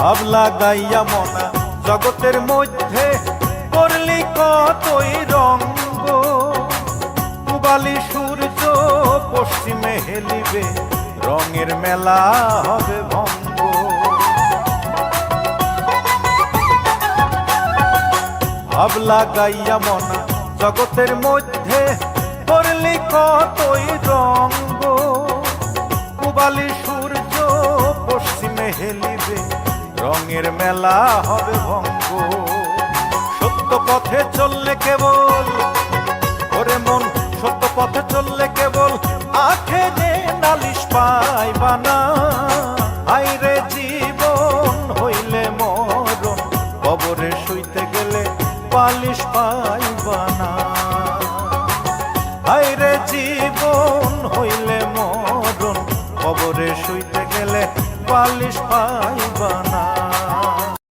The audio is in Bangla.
ভাব লাগাইয়া মনা জগতের মধ্যে করলি কতই রঙ্গ, পূবালি সূর্য পশ্চিমে হেলিবে, রঙের মেলা হবে ভঙ্গ। ভাব লাগাইয়া মনা জগতের মধ্যে করলি কতই রঙ্গ, পূবালি সূর্য পশ্চিমে হেলিবে, রঙের মেলা হবে ভঙ্গ। সত্য পথে চললে কেবল ওরে মন, সত্য পথে চললে কেবল আখেরে নালিশ পাইবা না। আইরে জীবন হইলে মরণ, কবরে শুইতে গেলে পালিশ পাই